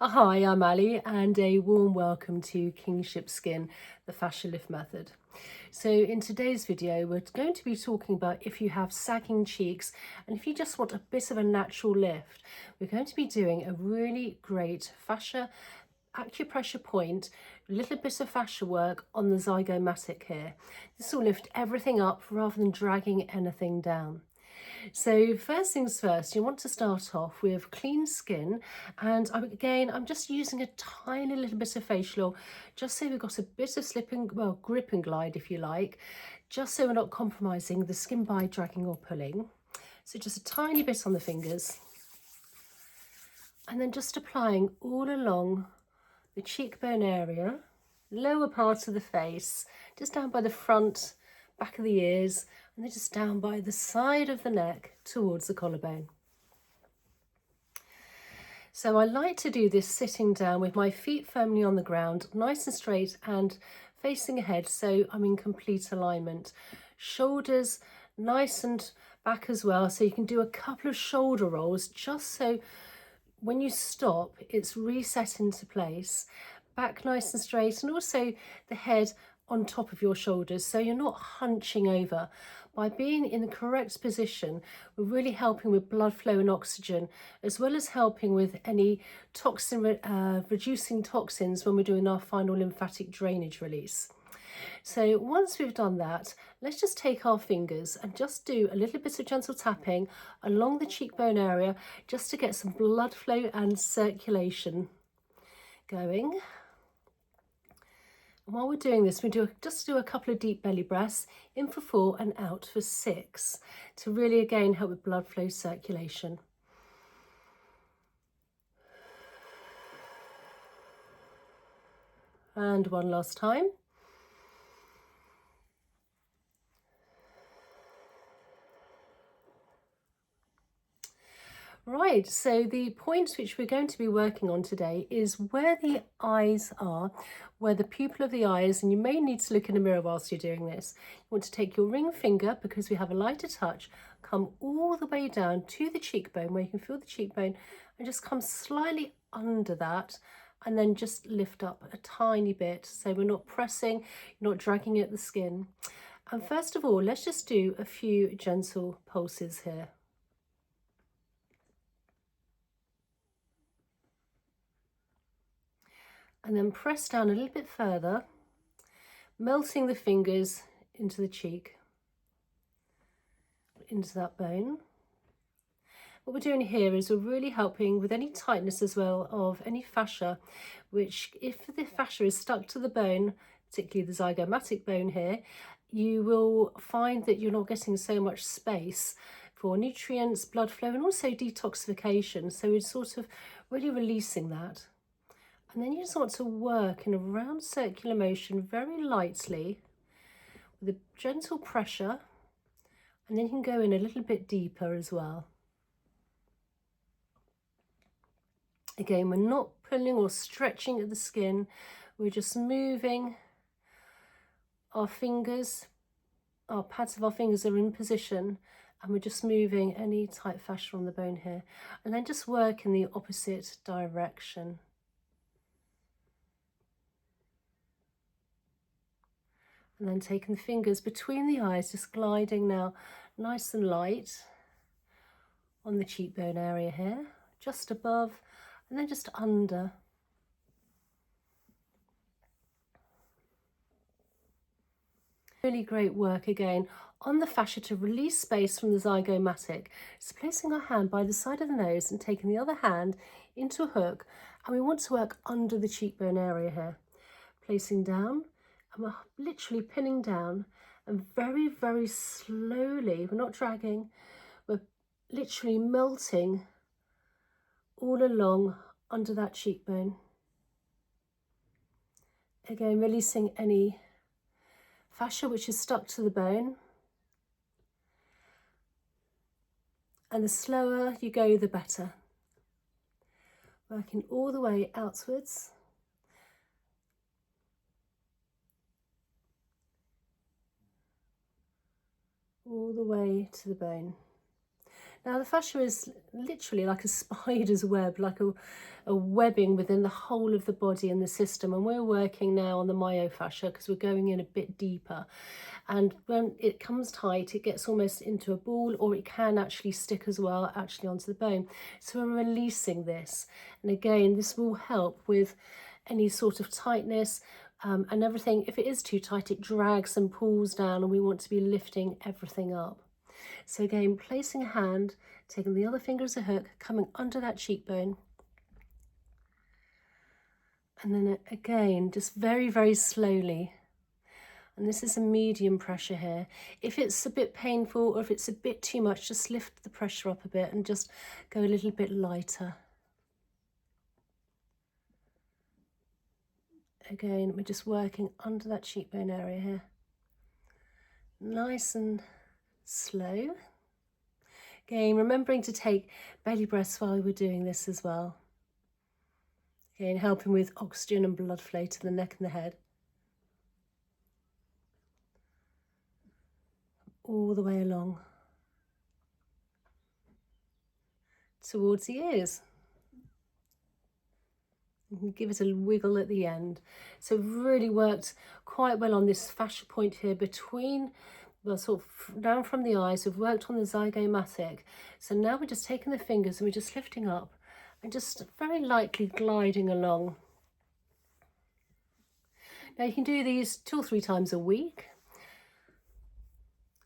Hi, I'm Ali, and a warm welcome to Kinship Skin, the Fascia Lift Method. So in today's video, we're going to be talking about if you have sagging cheeks and if you just want a bit of a natural lift. We're going to be doing a really great fascia acupressure point, a little bit of fascia work on the Zygomatic here. This will lift everything up rather than dragging anything down. So first things first, you want to start off with clean skin, and I'm just using a tiny little bit of facial oil, just so we've got a bit of grip and glide if you like, just so we're not compromising the skin by dragging or pulling. So just a tiny bit on the fingers, and then just applying all along the cheekbone area, lower part of the face, just down by the front, back of the ears, and then just down by the side of the neck towards the collarbone. So I like to do this sitting down with my feet firmly on the ground, nice and straight and facing ahead, so I'm in complete alignment. Shoulders nice and back as well, so you can do a couple of shoulder rolls just so when you stop it's reset into place. Back nice and straight, and also the head on top of your shoulders, so you're not hunching over. By being in the correct position, we're really helping with blood flow and oxygen, as well as helping with any reducing toxins when we're doing our final lymphatic drainage release. So once we've done that, let's just take our fingers and just do a little bit of gentle tapping along the cheekbone area, just to get some blood flow and circulation going. And while we're doing this, we just do a couple of deep belly breaths, in for 4 and out for 6, to really again help with blood flow circulation. And one last time. Right, so the point which we're going to be working on today is where the eyes are, where the pupil of the eyes, and you may need to look in the mirror whilst you're doing this. You want to take your ring finger, because we have a lighter touch, come all the way down to the cheekbone, where you can feel the cheekbone, and just come slightly under that, and then just lift up a tiny bit, so we're not pressing, you're not dragging at the skin. And first of all, let's just do a few gentle pulses here. And then press down a little bit further, melting the fingers into the cheek, into that bone. What we're doing here is we're really helping with any tightness as well of any fascia, which if the fascia is stuck to the bone, particularly the zygomatic bone here, you will find that you're not getting so much space for nutrients, blood flow, and also detoxification. So we're sort of really releasing that. And then you just want to work in a round circular motion very lightly with a gentle pressure, and then you can go in a little bit deeper as well. Again, we're not pulling or stretching at the skin, we're just moving our fingers, our pads of our fingers are in position, and we're just moving any tight fascia on the bone here, and then just work in the opposite direction. And then taking the fingers between the eyes, just gliding now nice and light on the cheekbone area here, just above and then just under. Really great work again on the fascia to release space from the zygomatic. So placing our hand by the side of the nose and taking the other hand into a hook, and we want to work under the cheekbone area here. Placing down, and we're literally pinning down, and very, very slowly, we're not dragging, we're literally melting all along under that cheekbone. Again, releasing any fascia which is stuck to the bone. And the slower you go, the better. Working all the way outwards. All the way to the bone. Now the fascia is literally like a spider's web, like a webbing within the whole of the body and the system, and we're working now on the myofascial because we're going in a bit deeper. And when it comes tight, it gets almost into a ball, or it can actually stick as well actually onto the bone. So we're releasing this, and again this will help with any sort of tightness and everything. If it is too tight, it drags and pulls down, and we want to be lifting everything up. So again, placing a hand, taking the other finger as a hook, coming under that cheekbone. And then again, just very, very slowly. And this is a medium pressure here. If it's a bit painful or if it's a bit too much, just lift the pressure up a bit and just go a little bit lighter. Again, we're just working under that cheekbone area here. Nice and slow. Again, remembering to take belly breaths while we're doing this as well. Again, helping with oxygen and blood flow to the neck and the head. All the way along towards the ears. Give it a wiggle at the end. So really worked quite well on this fascial point here between, well, sort of down from the eyes. We've worked on the zygomatic. So now we're just taking the fingers and we're just lifting up and just very lightly gliding along. Now you can do these 2 or 3 times a week.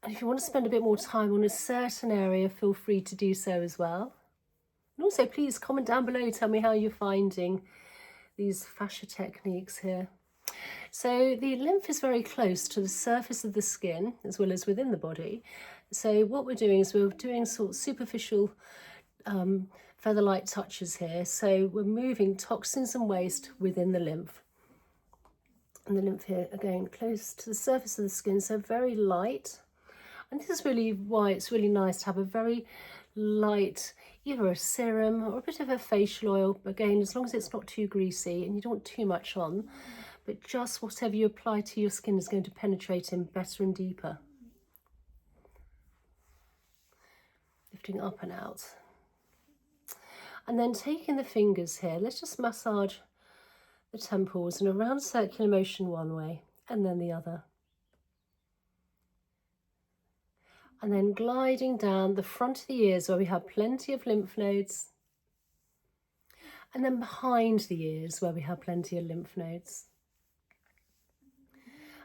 And if you want to spend a bit more time on a certain area, feel free to do so as well. And also please comment down below, tell me how you're finding these fascia techniques here. So the lymph is very close to the surface of the skin as well as within the body. So what we're doing is we're doing sort of superficial feather-like touches here. So we're moving toxins and waste within the lymph. And the lymph here, again, close to the surface of the skin, so very light. And this is really why it's really nice to have a very light, either a serum or a bit of a facial oil. Again, as long as it's not too greasy and you don't want too much on, but just whatever you apply to your skin is going to penetrate in better and deeper. Lifting up and out. And then taking the fingers here, let's just massage the temples in a round circular motion one way and then the other. And then gliding down the front of the ears where we have plenty of lymph nodes. And then behind the ears where we have plenty of lymph nodes.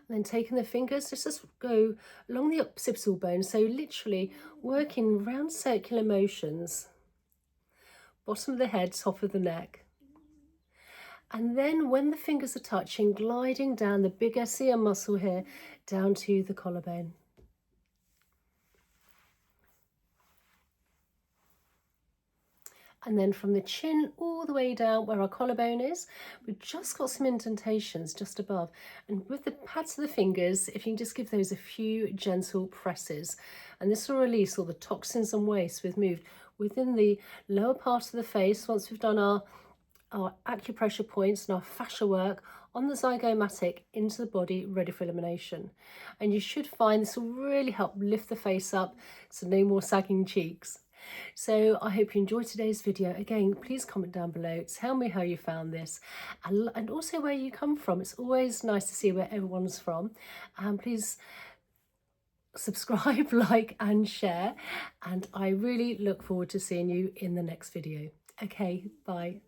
And then taking the fingers, just go along the occipital bone. So literally working round circular motions. Bottom of the head, top of the neck. And then when the fingers are touching, gliding down the big SCM muscle here, down to the collarbone. And then from the chin all the way down where our collarbone is, we've just got some indentations just above. And with the pads of the fingers, if you can just give those a few gentle presses, and this will release all the toxins and waste we've moved within the lower part of the face. Once we've done our acupressure points and our fascia work on the zygomatic into the body, ready for elimination. And you should find this will really help lift the face up, so no more sagging cheeks. So I hope you enjoyed today's video. Again, please comment down below, tell me how you found this, and also where you come from. It's always nice to see where everyone's from. And please subscribe, like and share, and I really look forward to seeing you in the next video. Okay, bye.